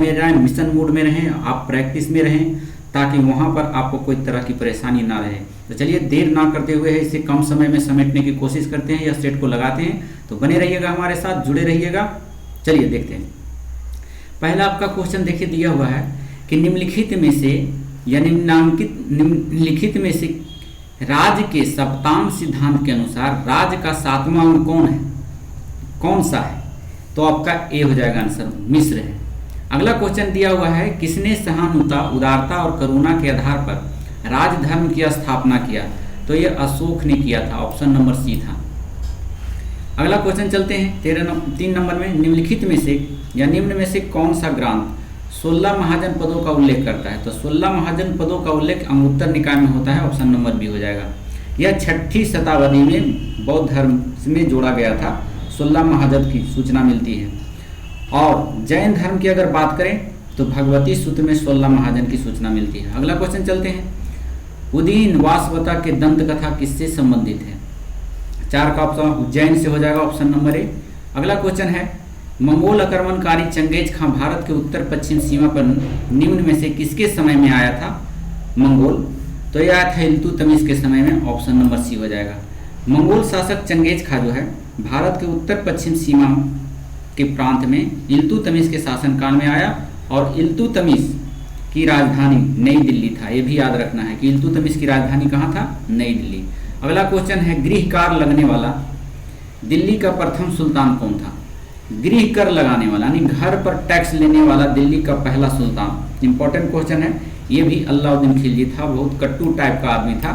में रहें, mission mode में रहें, आप प्रैक्टिस में रहें, ताकि वहाँ पर आपको कोई तरह की परेशानी ना रहे। तो चलिए देर ना करते हुए इसे कम समय में समेटने की कोशिश करते हैं या सेट को लगाते हैं। तो बने रहिएगा, हमारे साथ जुड़े रहिएगा। चलिए देखते हैं। पहला आपका क्वेश्चन देखिए दिया हुआ है कि निम्नलिखित में से या निम्नलिखित में से राज्य के सप्तांग सिद्धांत के अनुसार राज्य का 7वां अंग कौन है, कौन सा है? तो आपका ए हो जाएगा आंसर, मिस्र है। अगला क्वेश्चन दिया हुआ है किसने सहानुभूति, उदारता और करुणा के आधार पर राजधर्म की स्थापना किया? तो ये अशोक ने किया था, ऑप्शन नंबर सी था। अगला क्वेश्चन चलते हैं 3 नंबर में, निम्नलिखित में से या निम्न में से कौन सा ग्रंथ 16 महाजनपदों का उल्लेख करता है? तो 16 महाजनपदों का उल्लेख अंगुत्तर निकाय में होता है, ऑप्शन नंबर बी हो जाएगा। यह 6ठी शताब्दी में बौद्ध धर्म में जोड़ा गया था, 16 महाजन की सूचना मिलती है। और जैन धर्म की अगर बात करें तो भगवती सूत्र में 16 महाजन की सूचना मिलती है। अगला क्वेश्चन चलते हैं, उदीन वासवता के दंत कथा किससे संबंधित है? 4 का ऑप्शन उज्जैन से हो जाएगा, ऑप्शन नंबर ए। अगला क्वेश्चन है मंगोल आक्रमणकारी चंगेज खां भारत के उत्तर पश्चिम सीमा पर निम्न में से किसके समय में आया था? मंगोल, तो यह आया था इल्तुतमिश के समय में, ऑप्शन नंबर सी हो जाएगा। मंगोल शासक चंगेज खां जो है भारत के उत्तर पश्चिम सीमा के प्रांत में इल्तुतमिश के शासनकाल में आया और इल्तुतमिश की राजधानी नई दिल्ली था। ये भी याद रखना है कि इल्तुतमिश की राजधानी कहाँ था? नई दिल्ली। अगला क्वेश्चन है गृह कर लगने वाला दिल्ली का प्रथम सुल्तान कौन था? गृह कर लगाने वाला यानी घर पर टैक्स लेने वाला दिल्ली का पहला सुल्तान, इंपॉर्टेंट क्वेश्चन है। ये भी अलाउद्दीन खिलजी था, बहुत कट्टू टाइप का आदमी था,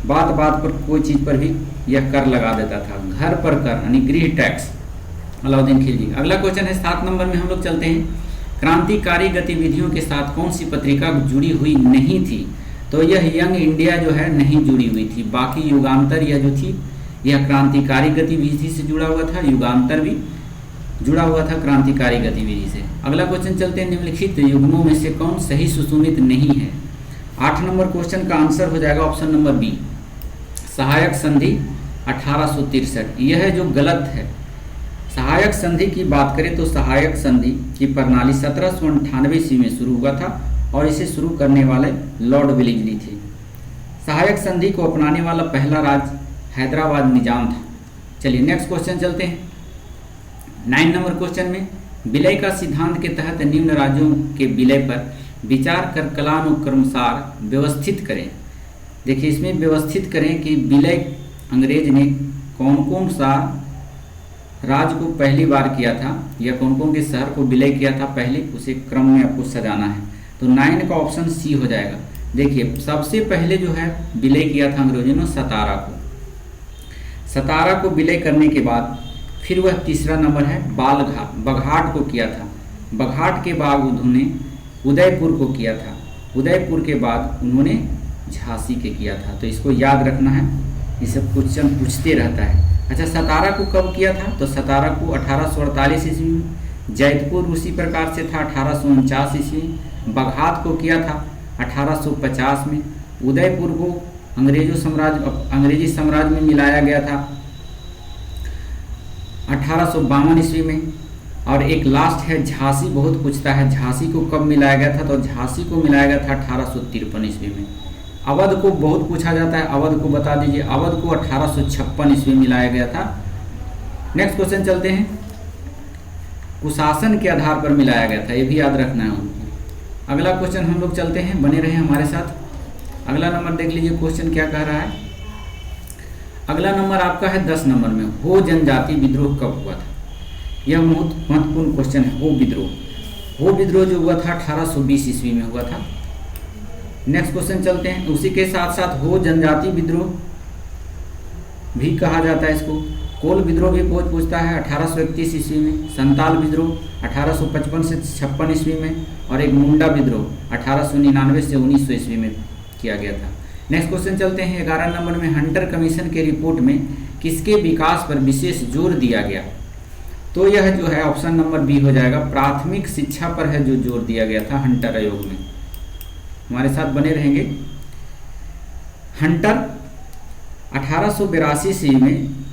बात बात पर कोई चीज़ पर भी यह कर लगा देता था, घर पर कर यानी गृह टैक्स, अलाउद्दीन खिलजी। अगला क्वेश्चन है 7 नंबर में हम लोग चलते हैं, क्रांतिकारी गतिविधियों के साथ कौन सी पत्रिका जुड़ी हुई नहीं थी? तो यह यंग इंडिया जो है नहीं जुड़ी हुई थी, बाकी युगांतर यह जो थी यह क्रांतिकारी गतिविधि से जुड़ा हुआ था, युगांतर भी जुड़ा हुआ था क्रांतिकारी गतिविधि से। अगला क्वेश्चन चलते हैं, निम्नलिखित युग्मों में से कौन सही सुसुमित नहीं है? 8 नंबर क्वेश्चन का आंसर हो जाएगा ऑप्शन नंबर बी, सहायक संधि 1863, यह जो गलत है। सहायक संधि की बात करें तो सहायक संधि की प्रणाली 1798 ईस्वी में शुरू हुआ था और इसे शुरू करने वाले लॉर्ड वेलेस्ली थे। सहायक संधि को अपनाने वाला पहला राज्य हैदराबाद निजाम था। चलिए नेक्स्ट क्वेश्चन चलते हैं। 9 नंबर क्वेश्चन में विलय का सिद्धांत के तहत निम्न राज्यों के विलय पर विचार कर कालानुक्रमसार व्यवस्थित करें। देखिए इसमें व्यवस्थित करें कि विलय अंग्रेज ने कौन कौन सा राज्य को पहली बार किया था या कौन कौन के शहर को विलय किया था पहले, उसे क्रम में आपको सजाना है। तो 9 का ऑप्शन सी हो जाएगा। देखिए सबसे पहले जो है विलय किया था अंग्रेजों ने सतारा को। सतारा को विलय करने के बाद फिर वह तीसरा नंबर है बघाट को किया था। बघाट के बाद उन्होंने उदयपुर को किया था। उदयपुर के बाद उन्होंने झांसी के किया था। तो इसको याद रखना है, ये सब क्वेश्चन पूछते रहता है। अच्छा सतारा को कब किया था? तो सतारा को 1848 ईस्वी में, जैतपुर उसी प्रकार से था 1849 ईस्वी में, बघात को किया था 1850 में, उदयपुर को अंग्रेजी साम्राज्य में मिलाया गया था 1852 ईस्वी में, और एक लास्ट है झांसी, बहुत पूछता है झांसी को कब मिलाया गया था? तो झांसी को मिलाया गया था 1853 ईस्वी में। अवध को बहुत पूछा जाता है, अवध को बता दीजिए, अवध को 1856 ईस्वी में मिलाया गया था। नेक्स्ट क्वेश्चन चलते हैं, कुशासन के आधार पर मिलाया गया था, ये भी याद रखना है उनको। अगला क्वेश्चन हम लोग चलते हैं, बने रहें हमारे साथ। अगला नंबर देख लीजिए क्वेश्चन क्या कह रहा है। अगला नंबर आपका है 10 नंबर में, हो जनजाति विद्रोह कब हुआ था? यह बहुत महत्वपूर्ण क्वेश्चन है। हो विद्रोह जो हुआ था 1820 ईस्वी में हुआ था। नेक्स्ट क्वेश्चन चलते हैं, उसी के साथ साथ हो जनजाति विद्रोह भी कहा जाता है इसको। कोल विद्रोह भी बहुत पूछता है 1831 ईस्वी में, संताल विद्रोह 1855 से 56 ईस्वी में, और एक मुंडा विद्रोह 1899 से 1900 ईस्वी में किया गया था। नेक्स्ट क्वेश्चन चलते हैं 11 नंबर में, हंटर कमीशन के रिपोर्ट में किसके विकास पर विशेष जोर दिया गया? तो यह जो है ऑप्शन नंबर बी हो जाएगा, प्राथमिक शिक्षा पर है जो जोर दिया गया था हंटर आयोग में। हमारे साथ बने रहेंगे। हंटर 1882 ईस्वी में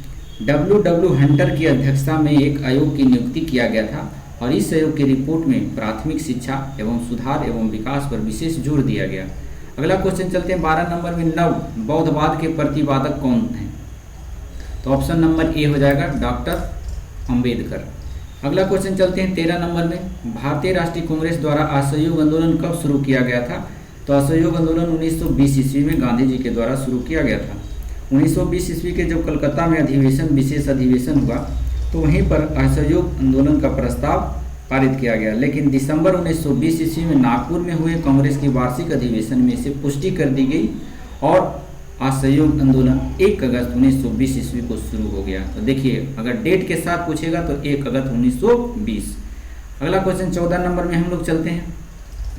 W हंटर की अध्यक्षता में एक आयोग की नियुक्ति किया गया था और इस सहयोग की रिपोर्ट में प्राथमिक शिक्षा एवं सुधार एवं विकास पर विशेष जोर दिया गया। अगला क्वेश्चन चलते हैं 12 नंबर में, नव बौद्धवाद के प्रतिपादक कौन हैं? तो ऑप्शन नंबर ए हो जाएगा डॉक्टर अंबेडकर। अगला क्वेश्चन चलते हैं 13 नंबर में, भारतीय राष्ट्रीय कांग्रेस द्वारा असहयोग आंदोलन कब शुरू किया गया था? तो असहयोग आंदोलन 1920 ईस्वी में गांधी जी के द्वारा शुरू किया गया था। 1920 ईस्वी के जब कलकत्ता में विशेष अधिवेशन हुआ तो वहीं पर असहयोग आंदोलन का प्रस्ताव पारित किया गया, लेकिन दिसंबर 1920 ईस्वी में नागपुर में हुए कांग्रेस की वार्षिक अधिवेशन में इसे पुष्टि कर दी गई और असहयोग आंदोलन 1 अगस्त 1920 ईस्वी को शुरू हो गया। तो देखिए अगर डेट के साथ पूछेगा तो 1 अगस्त 1920। अगला क्वेश्चन 14 नंबर में हम लोग चलते हैं,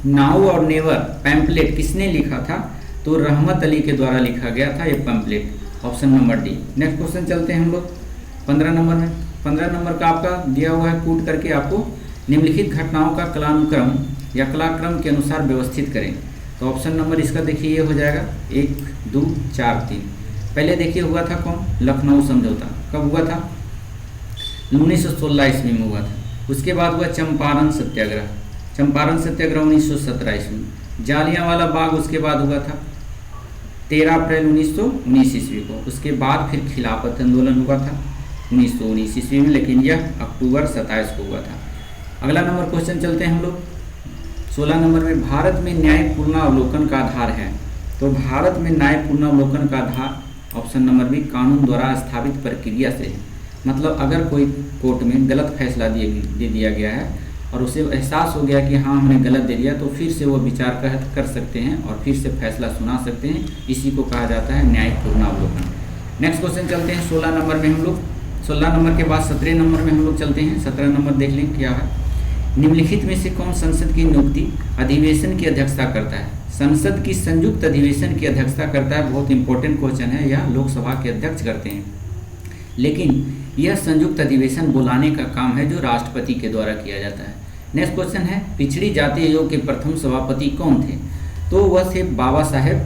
नाउ और नेवर पैम्पलेट किसने लिखा था? तो रहमत अली के द्वारा लिखा गया था ये pamphlet, option number D. Next question चलते हैं हम लोग 15 नंबर में। 15 नंबर का आपका दिया हुआ है, कूट करके आपको निम्नलिखित घटनाओं का कालानुक्रम या कलाक्रम के अनुसार व्यवस्थित करें। तो ऑप्शन नंबर इसका देखिए ये हो जाएगा 1, 2, 4, 3। पहले देखिए हुआ था कौन? लखनऊ समझौता। कब हुआ था? 1916 ईस्वी में हुआ था। उसके बाद हुआ चंपारण सत्याग्रह। चंपारण सत्याग्रह 1917 ईस्वी। जालियांवाला बाग उसके बाद हुआ था 13 अप्रैल 1919 ईस्वी को। उसके बाद फिर खिलाफत आंदोलन हुआ था 1919 ईस्वी में, लेकिन यह अक्टूबर 27 को हुआ था। अगला नंबर क्वेश्चन चलते हैं हम लोग 16 नंबर में, भारत में न्यायपूर्ण अवलोकन का आधार है। तो भारत में न्यायपूर्ण अवलोकन का आधार ऑप्शन नंबर बी कानून द्वारा स्थापित प्रक्रिया से है। मतलब अगर कोई कोर्ट में गलत फैसला दे दिया गया है और उसे एहसास हो गया कि हाँ हमने गलत दे दिया, तो फिर से वो विचार कर सकते हैं और फिर से फैसला सुना सकते हैं। इसी को कहा जाता है न्यायपूर्ण अवलोकन। नेक्स्ट क्वेश्चन चलते हैं 16 नंबर में हम लोग। 16 नंबर के बाद 17 नंबर में हम लोग चलते हैं। 17 नंबर देख लें क्या है। निम्नलिखित में से कौन संसद की नियुक्ति अधिवेशन की अध्यक्षता करता है? संसद की संयुक्त अधिवेशन की अध्यक्षता करता है। बहुत इंपॉर्टेंट क्वेश्चन है, यह लोकसभा के अध्यक्ष करते हैं, लेकिन यह संयुक्त अधिवेशन बुलाने का काम है जो राष्ट्रपति के द्वारा किया जाता है। नेक्स्ट क्वेश्चन है, पिछड़ी जाति आयोग के प्रथम सभापति कौन थे? तो वह थे Baba Saheb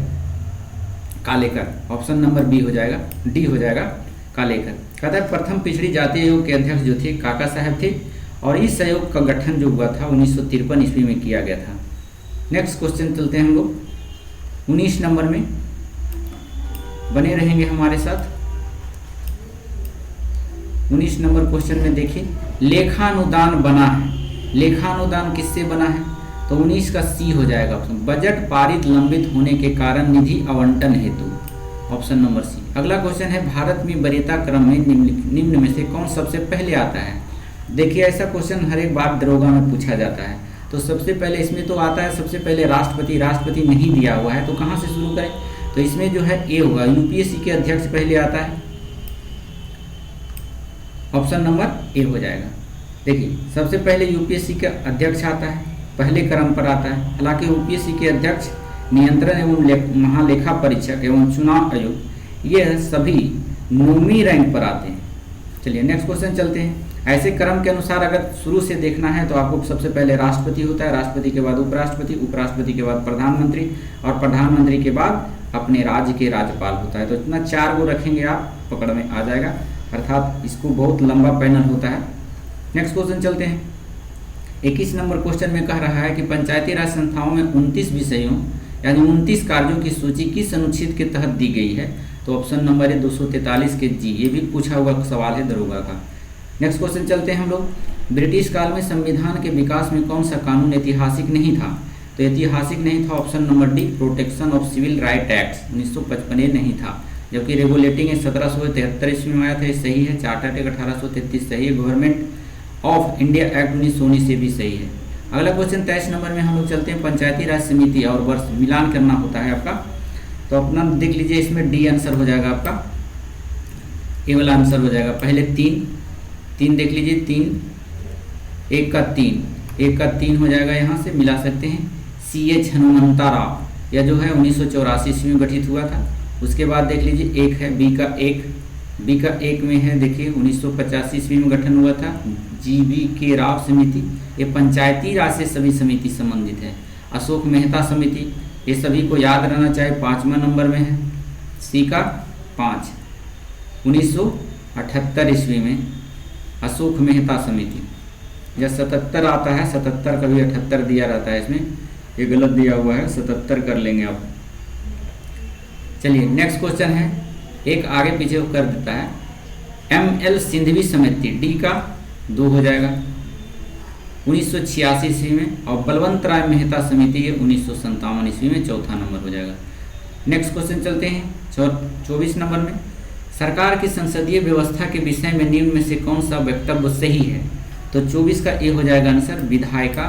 Kalekar. Option number B हो जाएगा, डी हो जाएगा कालेकर। कहता है प्रथम पिछड़ी जाति आयोग के अध्यक्ष जो थे काका साहब थे और इस आयोग का गठन जो हुआ था 1953 ईस्वी में किया गया था। नेक्स्ट क्वेश्चन चलते हैं हम लोग 19 नंबर में, बने रहेंगे हमारे साथ। 19 नंबर क्वेश्चन में देखिए, लेखानुदान बना है। लेखानुदान किससे बना है? तो 19 का सी हो जाएगा ऑप्शन। बजट पारित लंबित होने के कारण निधि आवंटन हेतु, ऑप्शन नंबर सी। अगला क्वेश्चन है, भारत में वरीयता क्रम में निम्न में से कौन सबसे पहले आता है? देखिए ऐसा क्वेश्चन हर एक बार दरोगा में पूछा जाता है। तो सबसे पहले इसमें तो आता है सबसे पहले राष्ट्रपति। राष्ट्रपति नहीं दिया हुआ है तो कहाँ से शुरू करें? तो इसमें जो है ए होगा, यूपीएससी के अध्यक्ष पहले आता है, ऑप्शन नंबर ए हो जाएगा। देखिए सबसे पहले यूपीएससी का अध्यक्ष आता है, पहले क्रम पर आता है। हालांकि यूपीएससी के अध्यक्ष, नियंत्रण एवं महालेखा परीक्षक एवं चुनाव आयोग ये सभी नौवीं रैंक पर आते हैं। चलिए नेक्स्ट क्वेश्चन चलते हैं। ऐसे क्रम के अनुसार अगर शुरू से देखना है तो आपको सबसे पहले राष्ट्रपति होता है, राष्ट्रपति के बाद उपराष्ट्रपति, उपराष्ट्रपति के बाद प्रधानमंत्री और प्रधानमंत्री के बाद अपने राज्य के राज्यपाल होता है। तो इतना 4 गो रखेंगे आप, पकड़ में आ जाएगा, अर्थात इसको बहुत लंबा पैनल होता है। नेक्स्ट क्वेश्चन चलते हैं। 21 नंबर क्वेश्चन में कह रहा है कि पंचायती राज संस्थाओं में 29 विषयों यानी 29 कार्यों की सूची किस अनुच्छेद के तहत दी गई है? तो ऑप्शन नंबर है 243 के जी। ये भी पूछा हुआ सवाल है दरोगा का। नेक्स्ट क्वेश्चन चलते हैं हम लोग। ब्रिटिश काल में संविधान के विकास में कौन सा कानून ऐतिहासिक नहीं था? तो ऐतिहासिक नहीं था option number D, protection of civil right act 1955 नहीं था। जबकि रेगुलेटिंग 1773 ईस्वी में आया था, ये सही है। चार्टर्ड एक्ट 1833 सही है। गवर्नमेंट ऑफ इंडिया एक्ट 1919 से भी सही है। अगला क्वेश्चन 23 नंबर में हम लोग चलते हैं। पंचायती राज समिति और वर्ष मिलान करना होता है आपका, तो अपना देख लीजिए, इसमें डी आंसर हो जाएगा आपका, ए वाला आंसर हो जाएगा। पहले 3 देख लीजिए, 3 1 का 3 हो जाएगा, यहाँ से मिला सकते हैं। CH हनुमंता राव यह जो है 1984 ईस्वी में गठित हुआ था। उसके बाद देख लीजिए 1 है, बी का 1 में है, देखिए 1985 ईस्वी में गठन हुआ था GB के राव समिति। ये पंचायती राज से सभी समिति संबंधित है। अशोक मेहता समिति, ये सभी को याद रहना चाहिए, 5वां नंबर में है। सी का 5 1978 ईस्वी में अशोक मेहता समिति। या 77 आता है, 77 कभी 78 दिया रहता है, इसमें ये गलत दिया हुआ है, 77 कर लेंगे आप। चलिए नेक्स्ट क्वेश्चन है, एक आगे पीछे कर देता है। ML सिंधवी समिति डी का 2 हो जाएगा 1986 ईस्वी में, और बलवंत राय मेहता समिति ये 1957 ईस्वी में चौथा नंबर हो जाएगा। नेक्स्ट क्वेश्चन चलते हैं 24 नंबर में। सरकार की संसदीय व्यवस्था के विषय में निम्न में से कौन सा वक्तव्य सही है? तो 24 का ए हो जाएगा आंसर, विधायिका।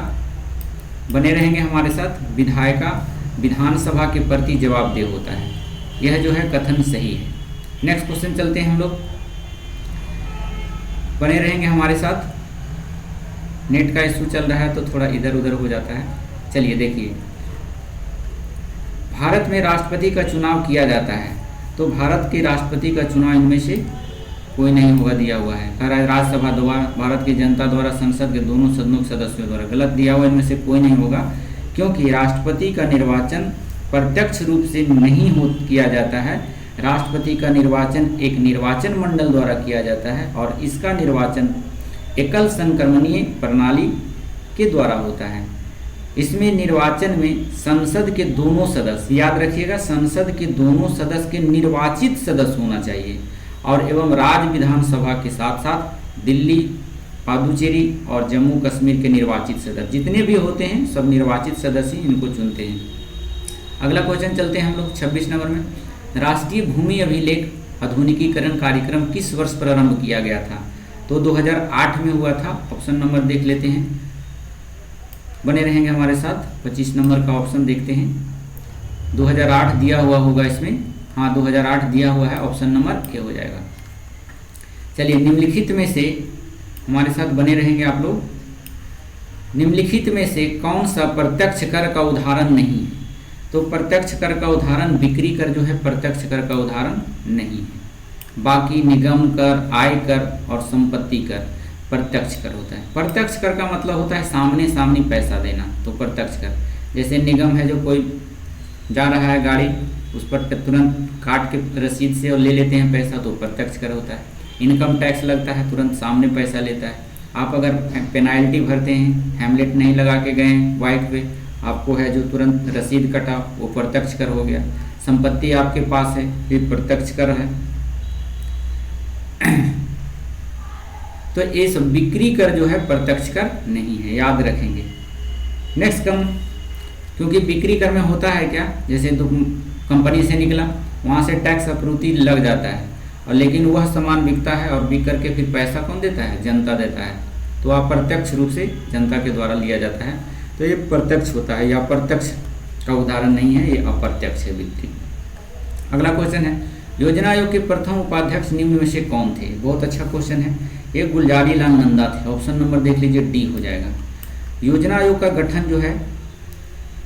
बने रहेंगे हमारे साथ, विधायिका विधानसभा के प्रति जवाबदेह होता है, यह जो है कथन सही है। नेक्स्ट क्वेश्चन चलते हैं हम लोग, बने रहेंगे हमारे साथ। नेट का इशू चल रहा है तो थोड़ा इधर उधर हो जाता है। चलिए देखिए, भारत में राष्ट्रपति का चुनाव किया जाता है, तो भारत के राष्ट्रपति का चुनाव इनमें से कोई नहीं होगा, दिया हुआ है। कह रहा है राज्यसभा द्वारा, भारत की जनता द्वारा, संसद के दोनों सदनों के सदस्यों द्वारा। गलत दिया हुआ, इनमें से कोई नहीं होगा, क्योंकि राष्ट्रपति का निर्वाचन प्रत्यक्ष रूप से नहीं किया जाता है। राष्ट्रपति का निर्वाचन एक निर्वाचन मंडल द्वारा किया जाता है, और इसका निर्वाचन एकल संक्रमणीय प्रणाली के द्वारा होता है। इसमें निर्वाचन में संसद के दोनों सदस्य, याद रखिएगा, संसद के दोनों सदस्य के निर्वाचित सदस्य होना चाहिए, और एवं राज्य विधानसभा के साथ साथ दिल्ली, पुडुचेरी और जम्मू कश्मीर के निर्वाचित सदस्य जितने भी होते हैं सब निर्वाचित सदस्य ही इनको चुनते हैं। अगला क्वेश्चन चलते हैं हम लोग 26 नंबर में। राष्ट्रीय भूमि अभिलेख आधुनिकीकरण कार्यक्रम किस वर्ष प्रारंभ किया गया था? तो 2008 में हुआ था। ऑप्शन नंबर देख लेते हैं, बने रहेंगे हमारे साथ। 25 नंबर का ऑप्शन देखते हैं, 2008 दिया हुआ होगा इसमें, हाँ 2008 दिया हुआ है, ऑप्शन नंबर ए हो जाएगा। चलिए निम्नलिखित में से हमारे साथ बने रहेंगे आप लोग, निम्नलिखित में से कौन सा प्रत्यक्ष कर का उदाहरण नहीं है? तो प्रत्यक्ष कर का उदाहरण बिक्री कर जो है प्रत्यक्ष कर का उदाहरण नहीं है। बाकी निगम कर, आय कर और संपत्ति कर प्रत्यक्ष कर होता है। प्रत्यक्ष कर का मतलब होता है सामने सामने पैसा देना, तो प्रत्यक्ष कर। जैसे निगम है, जो कोई जा रहा है गाड़ी, उस पर तुरंत काट के रसीद से और ले लेते हैं पैसा, तो प्रत्यक्ष कर होता है। इनकम टैक्स लगता है, तुरंत सामने पैसा लेता है। आप अगर पेनाल्टी भरते हैं, हेमलेट नहीं लगा के गए बाइक पे, आपको है जो तुरंत रसीद कटा, वो प्रत्यक्ष कर हो गया। संपत्ति आपके पास है, ये प्रत्यक्ष कर है। तो ये सब बिक्री कर जो है प्रत्यक्ष कर नहीं है, याद रखेंगे। नेक्स्ट क्योंकि बिक्री कर में होता है क्या, जैसे तो कंपनी से निकला, वहाँ से टैक्स अप्रूति लग जाता है, और लेकिन वह सामान बिकता है, और बिक करके फिर पैसा कौन देता है? जनता देता है। तो आप प्रत्यक्ष रूप से जनता के द्वारा लिया जाता है, तो ये प्रत्यक्ष होता है, या प्रत्यक्ष का उदाहरण नहीं है, ये अप्रत्यक्ष है बिक्री। अगला क्वेश्चन है, योजना आयोग के प्रथम उपाध्यक्ष निम्न में से कौन थे? बहुत अच्छा क्वेश्चन है। ये गुलजारी लाल नंदा थे। ऑप्शन नंबर देख लीजिए, डी हो जाएगा। योजना आयोग का गठन जो है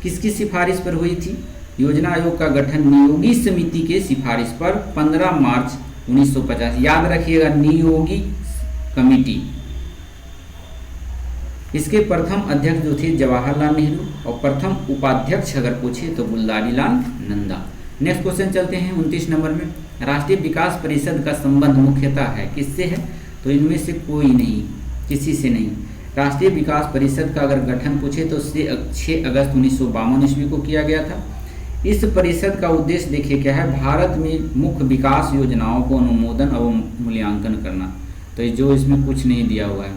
किसकी सिफारिश पर हुई थी? योजना आयोग का गठन नियोगी समिति के सिफारिश पर 15 मार्च 1950। याद रखिएगा, नियोगी कमेटी। इसके प्रथम अध्यक्ष जो थे जवाहरलाल नेहरू, और प्रथम उपाध्यक्ष अगर पूछे तो गुलजारी लाल नंदा। नेक्स्ट क्वेश्चन चलते हैं 29 नंबर में। राष्ट्रीय विकास परिषद का संबंध मुख्यतः है किससे है? तो इनमें से कोई नहीं, किसी से नहीं। राष्ट्रीय विकास परिषद का अगर गठन पूछे तो 6 अगस्त 1952 ईस्वी को किया गया था। इस परिषद का उद्देश्य देखिए क्या है, भारत में मुख्य विकास योजनाओं को अनुमोदन और मूल्यांकन करना। तो जो इसमें कुछ नहीं दिया हुआ है।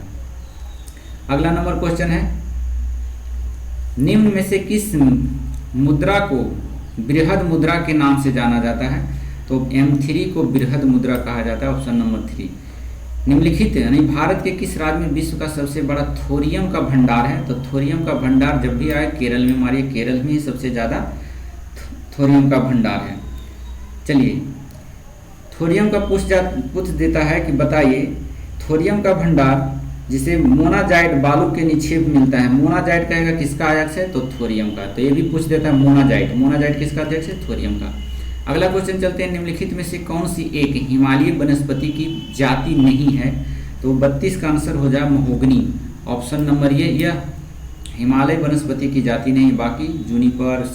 अगला नंबर क्वेश्चन है, निम्न में से किस मुद्रा को बृहद मुद्रा के नाम से जाना जाता है? तो M3 को बृहद मुद्रा कहा जाता है। Option number 3। निम्नलिखित यानी भारत के किस राज्य में विश्व का सबसे बड़ा थोरियम का भंडार है? तो थोरियम का भंडार जब भी आए केरल में मारिए, केरल में ही सबसे ज़्यादा थोरियम का भंडार है। चलिए, थोरियम का पूछ देता है कि बताइए, थोरियम का भंडार जिसे मोनाजाइट बालू के निक्षेप मिलता है, मोनाजाइट कहेगा किसका अध्यक्ष है? तो थोरियम का। तो ये भी पूछ देता है मोनाजाइट, मोनाजाइट किसका अध्यक्ष है? थोरियम का। अगला क्वेश्चन चलते हैं, निम्नलिखित में से कौन सी एक हिमालयी वनस्पति की जाति नहीं है? तो 32 का आंसर हो जाए महोगनी। ऑप्शन नंबर ये, यह हिमालय वनस्पति की जाति नहीं, बाकी जूनिपर,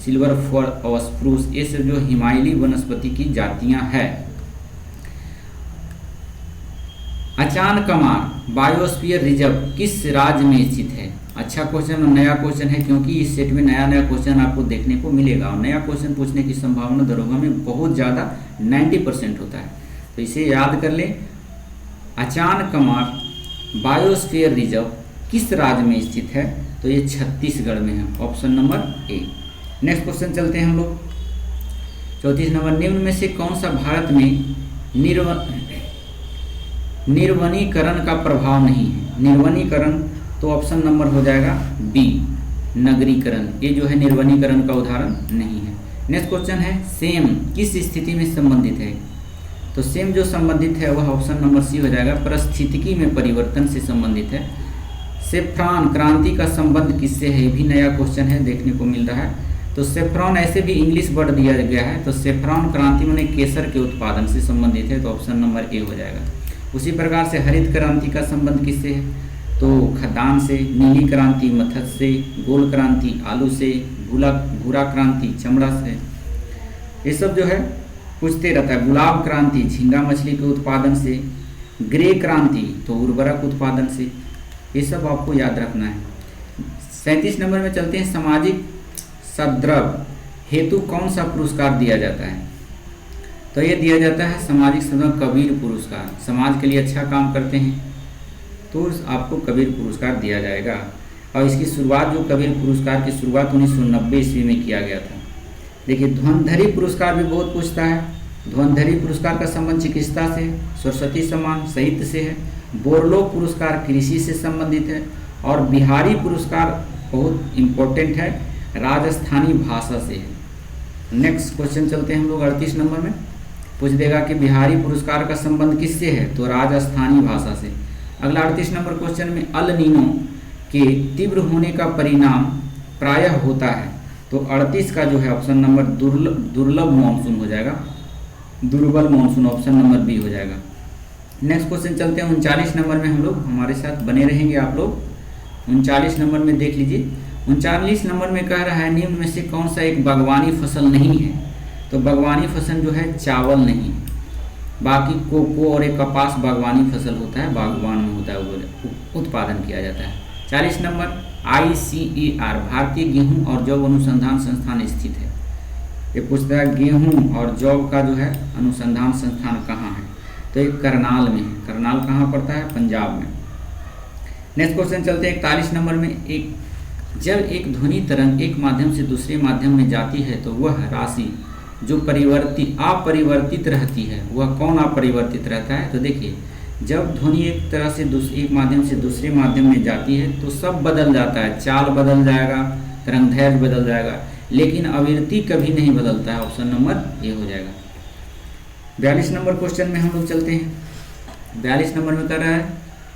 सिल्वर फर और स्प्रूस, ये सब जो हिमालयी वनस्पति की जातियां हैं। अचानकमार बायोस्फीयर रिजर्व किस राज्य में स्थित है? अच्छा क्वेश्चन और नया क्वेश्चन है, क्योंकि इस सेट में नया नया क्वेश्चन आपको देखने को मिलेगा और नया क्वेश्चन पूछने की संभावना दरोगा में बहुत ज़्यादा 90% होता है, तो इसे याद कर लें। अचानकमार बायोस्फीयर रिजर्व किस राज्य में स्थित है? तो ये छत्तीसगढ़ में है, ऑप्शन नंबर ए। नेक्स्ट क्वेश्चन चलते हैं हम लोग 34 नंबर, निम्न में से कौन सा भारत में निर्वनीकरण का प्रभाव नहीं है? निर्वनीकरण तो ऑप्शन नंबर हो जाएगा बी, नगरीकरण। ये जो है निर्वनीकरण का उदाहरण नहीं है। नेक्स्ट क्वेश्चन है सेम किस स्थिति में संबंधित है? तो सेम जो संबंधित है वह ऑप्शन नंबर सी हो जाएगा, परिस्थितिकी में परिवर्तन से संबंधित है। सेफ्रॉन क्रांति का संबंध किससे है? ये भी नया क्वेश्चन है, देखने को मिल रहा है। तो सेफ्रॉन ऐसे भी इंग्लिश वर्ड दिया गया है, तो सेफ्रॉन क्रांति माने केसर के उत्पादन से संबंधित है, तो ऑप्शन नंबर ए हो जाएगा। उसी प्रकार से हरित क्रांति का संबंध किससे है? तो खदान से, नीली क्रांति मत्स्य से, गोल क्रांति आलू से, भूरा क्रांति चमड़ा से। ये सब जो है पूछते रहता है। गुलाब क्रांति झींगा मछली के उत्पादन से, ग्रे क्रांति तो उर्वरक उत्पादन से। ये सब आपको याद रखना है। 37 नंबर में चलते हैं, सामाजिक सद्भाव हेतु कौन सा पुरस्कार दिया जाता है? तो ये दिया जाता है सामाजिक सद्भाव कबीर पुरस्कार। समाज के लिए अच्छा काम करते हैं तो आपको कबीर पुरस्कार दिया जाएगा। और इसकी शुरुआत, जो कबीर पुरस्कार की शुरुआत 1990 ईस्वी में किया गया था। देखिए धन्वंतरि पुरस्कार भी बहुत पूछता है। धन्वंतरि पुरस्कार का संबंध चिकित्सा से, सरस्वती सम्मान साहित्य से है, बोरलो पुरस्कार कृषि से संबंधित है, और बिहारी पुरस्कार बहुत इम्पोर्टेंट है, राजस्थानी भाषा से है। नेक्स्ट क्वेश्चन चलते हैं हम लोग 38 नंबर में, पूछ देगा कि बिहारी पुरस्कार का संबंध किससे है? तो राजस्थानी भाषा से। अगला 38 नंबर क्वेश्चन में अल नीनो के तीव्र होने का परिणाम प्रायः होता है, तो 38 का जो है ऑप्शन नंबर दुर्लभ मानसून हो जाएगा, दुर्बल मानसून, ऑप्शन नंबर बी हो जाएगा। नेक्स्ट क्वेश्चन चलते हैं 39 नंबर में, हम लोग हमारे साथ बने रहेंगे आप लोग। 39 नंबर में देख लीजिए, 39 नंबर में कह रहा है निम्न में से कौन सा एक बागवानी फसल नहीं है? तो बागवानी फसल जो है चावल नहीं है। बाकी कोको और एक कपास बागवानी फसल होता है, बागवान में होता है, वो उत्पादन किया जाता है। 40 नंबर ICAR भारतीय गेहूं और जौ अनुसंधान संस्थान स्थित है। ये पूछता है गेहूं और जौ का जो है अनुसंधान संस्थान कहाँ है? तो ये करनाल में है। करनाल कहाँ पड़ता है? पंजाब में। नेक्स्ट क्वेश्चन चलते हैं 41 नंबर में, जब एक ध्वनि तरंग एक माध्यम से दूसरे माध्यम में जाती है तो वह राशि जो अपरिवर्तित रहती है, वह कौन अपरिवर्तित रहता है? तो देखिए जब ध्वनि एक तरह से एक माध्यम से दूसरे माध्यम में जाती है तो सब बदल जाता है, चाल बदल जाएगा, तरंगदैर्घ्य बदल जाएगा, लेकिन आवृत्ति कभी नहीं बदलता है, ऑप्शन नंबर ए हो जाएगा। 42 नंबर क्वेश्चन में हम लोग चलते हैं। 42 नंबर में कर रहा है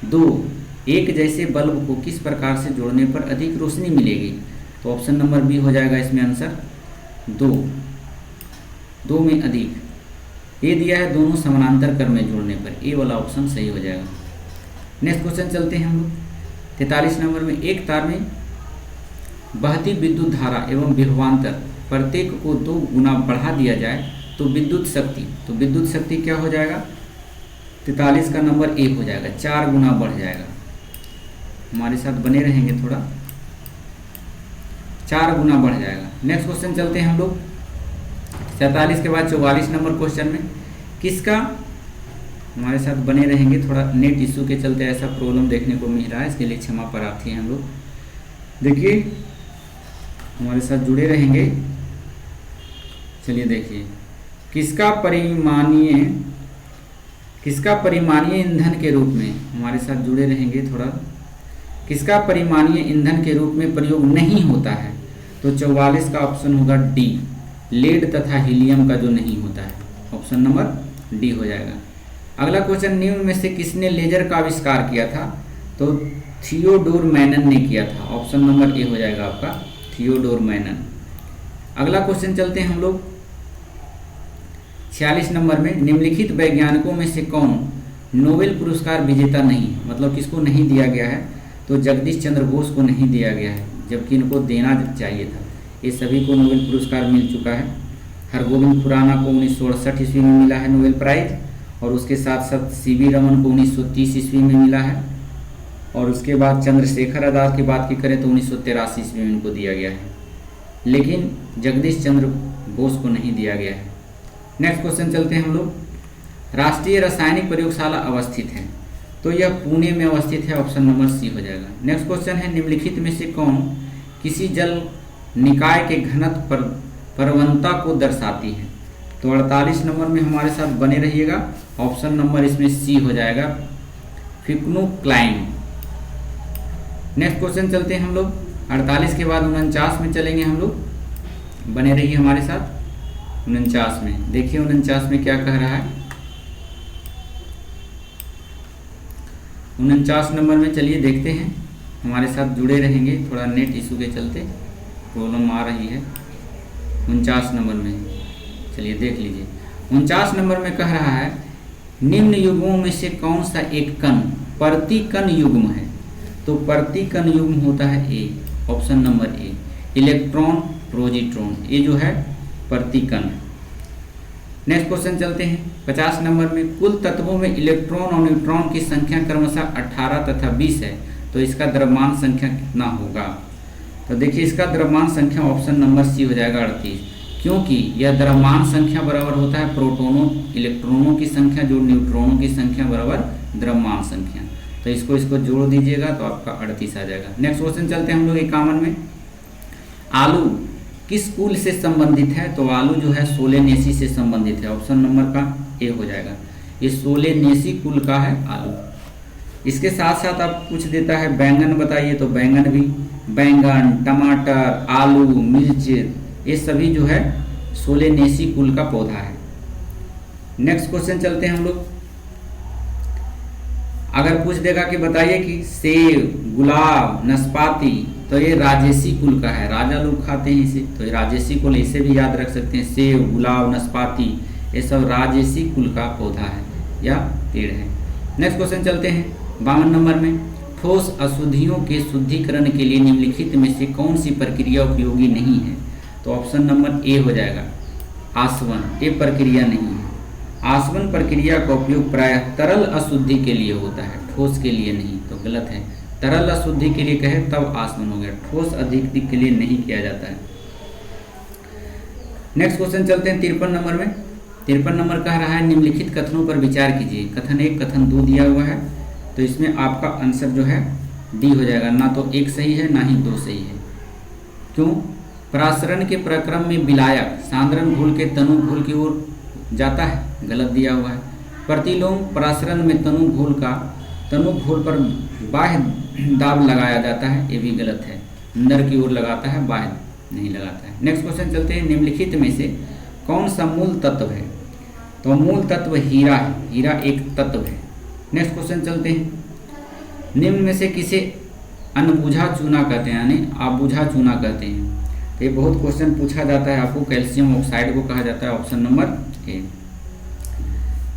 दो एक जैसे बल्ब को किस प्रकार से जोड़ने पर अधिक रोशनी मिलेगी? तो ऑप्शन नंबर बी हो जाएगा इसमें आंसर, दो में अधिक। ये दिया है दोनों समानांतर क्रम में जोड़ने पर, ए वाला ऑप्शन सही हो जाएगा। नेक्स्ट क्वेश्चन चलते हैं हम लोग 43 नंबर में, एक तार में बहती विद्युत धारा एवं विभवांतर प्रत्येक को 2 गुना बढ़ा दिया जाए तो विद्युत शक्ति क्या हो जाएगा? 43 का नंबर ए हो जाएगा, 4 गुना बढ़ जाएगा। हमारे साथ बने रहेंगे थोड़ा, 4 गुना बढ़ जाएगा। नेक्स्ट क्वेश्चन चलते हैं हम लोग 47 के बाद 44 नंबर क्वेश्चन में, किसका, हमारे साथ बने रहेंगे, थोड़ा नेट इशू के चलते ऐसा प्रॉब्लम देखने को मिल रहा है, इसके लिए क्षमा प्रार्थी हैं हम लोग। देखिए हमारे साथ जुड़े रहेंगे। चलिए देखिए, किसका परिमाणीय ईंधन के रूप में, हमारे साथ जुड़े रहेंगे थोड़ा, किसका परिमाणीय ईंधन के रूप में प्रयोग नहीं होता है? तो 44 का ऑप्शन होगा डी, लेड तथा हीलियम का जो नहीं होता है, ऑप्शन नंबर डी हो जाएगा। अगला क्वेश्चन, निम्न में से किसने लेजर का आविष्कार किया था? तो थियोडोर मैनन ने किया था, ऑप्शन नंबर ए हो जाएगा आपका, थियोडोर मैनन। अगला क्वेश्चन चलते हैं हम लोग 46 नंबर में, निम्नलिखित वैज्ञानिकों में से कौन नोबेल पुरस्कार विजेता नहीं, मतलब किसको नहीं दिया गया है? तो जगदीश चंद्र बोस को नहीं दिया गया है, जबकि इनको देना चाहिए था। ये सभी को नोबेल पुरस्कार मिल चुका है। हरगोविंद खुराना को 1968 ईस्वी में मिला है नोबेल प्राइज, और उसके साथ साथ सीवी रमन को 1930 ईस्वी में मिला है, और उसके बाद चंद्रशेखर आज़ाद की बात की करें तो 1983 ईस्वी में इनको दिया गया है, लेकिन जगदीश चंद्र बोस को नहीं दिया गया है। नेक्स्ट क्वेश्चन चलते हैं हम लोग। राष्ट्रीय रासायनिक प्रयोगशाला अवस्थित है, तो यह पुणे में अवस्थित है, ऑप्शन नंबर सी हो जाएगा। नेक्स्ट क्वेश्चन है, निम्नलिखित में से कौन किसी जल निकाय के घनत्व प्रवणता को दर्शाती है? तो 48 नंबर में हमारे साथ बने रहिएगा, ऑप्शन नंबर इसमें सी हो जाएगा, फिक्नोक्लाइन। नेक्स्ट क्वेश्चन चलते हैं हम लोग 48 के बाद 49 में चलेंगे हम लोग, बने रहिए हमारे साथ। 49 में देखिए 49 में क्या कह रहा है। 49 नंबर में चलिए देखते हैं, हमारे साथ जुड़े रहेंगे, थोड़ा नेट इशू के चलते प्रॉब्लम आ रही है। 49 नंबर में चलिए देख लीजिए। 49 नंबर में कह रहा है, निम्न युग्मों में से कौन सा एक कण प्रतिकण युग्म है? तो प्रतिकण युग्म होता है A, option number A, electron positron, ये जो है प्रतिकण है। नेक्स्ट क्वेश्चन चलते हैं 50 नंबर में, कुल तत्वों में इलेक्ट्रॉन और न्यूट्रॉन की संख्या क्रमशः 18 तथा 20 है, तो इसका द्रव्यमान संख्या कितना होगा? तो देखिए इसका द्रव्यमान संख्या ऑप्शन नंबर सी हो जाएगा 38, क्योंकि यह द्रव्यमान संख्या बराबर होता है प्रोटोनों इलेक्ट्रॉनों की संख्या जोड़ न्यूट्रॉनों की संख्या बराबर द्रव्यमान संख्या, तो इसको जोड़ दीजिएगा तो आपका 38 आ जाएगा। नेक्स्ट क्वेश्चन चलते हैं हम लोग 51 में, आलू किस कुल से संबंधित है? तो आलू जो है सोलेनेसी से संबंधित है, ऑप्शन नंबर का ए हो जाएगा, ये सोलेनेसी कुल का है आलू। इसके साथ साथ आप पूछ देता है बैंगन बताइए, तो बैंगन भी, बैंगन, टमाटर, आलू, मिर्च, ये सभी जो है सोलेनेसी कुल का पौधा है। नेक्स्ट क्वेश्चन चलते हैं हम लोग, अगर पूछ देगा कि बताइए कि सेब, गुलाब, नाशपाती, तो ये राजेसी कुल का है, राजा लोग खाते हैं इसे, तो ये राजेसी कुल, इसे भी याद रख सकते हैं। सेब, गुलाब, नाशपाती, ये सब राजेसी कुल का पौधा है या पेड़ है। नेक्स्ट क्वेश्चन चलते हैं 52 नंबर में, ठोस अशुद्धियों के शुद्धिकरण के लिए निम्नलिखित में से कौन सी प्रक्रिया उपयोगी नहीं है? तो ऑप्शन नंबर ए हो जाएगा, आसवन, ये प्रक्रिया नहीं है। आसवन प्रक्रिया का उपयोग प्रायः तरल अशुद्धि के लिए होता है, ठोस के लिए नहीं, तो गलत है। तरल अशुद्धि के लिए कहे तब आसवन हो गया, ठोस अधिकति के लिए नहीं किया जाता है। नेक्स्ट क्वेश्चन चलते हैं 53 नंबर में। 53 नंबर कह रहा है, निम्नलिखित कथनों पर विचार कीजिए। कथन 1, कथन 2 दिया हुआ है, तो इसमें आपका आंसर जो है डी हो जाएगा, ना तो 1 सही है ना ही 2 सही है। क्यों? परासरण के प्रक्रम में विलायक सांद्रण घोल के तनु घोल की ओर जाता है, गलत दिया हुआ है। प्रतिलोम परासरण में तनु घोल पर बाह्य दाब लगाया जाता है, ये भी गलत है, अंदर की ओर लगाता है, बाह्य नहीं लगाता है। नेक्स्ट क्वेश्चन चलते हैं, निम्नलिखित में से कौन सा मूल तत्व है? तो मूल तत्व हीरा है, हीरा एक तत्व है। नेक्स्ट क्वेश्चन चलते हैं, निम्न में से किसे अनबुझा चूना कहते हैं, यानी अबुझा चूना कहते हैं? तो ये बहुत क्वेश्चन पूछा जाता है आपको, कैल्शियम ऑक्साइड को कहा जाता है, ऑप्शन नंबर ए,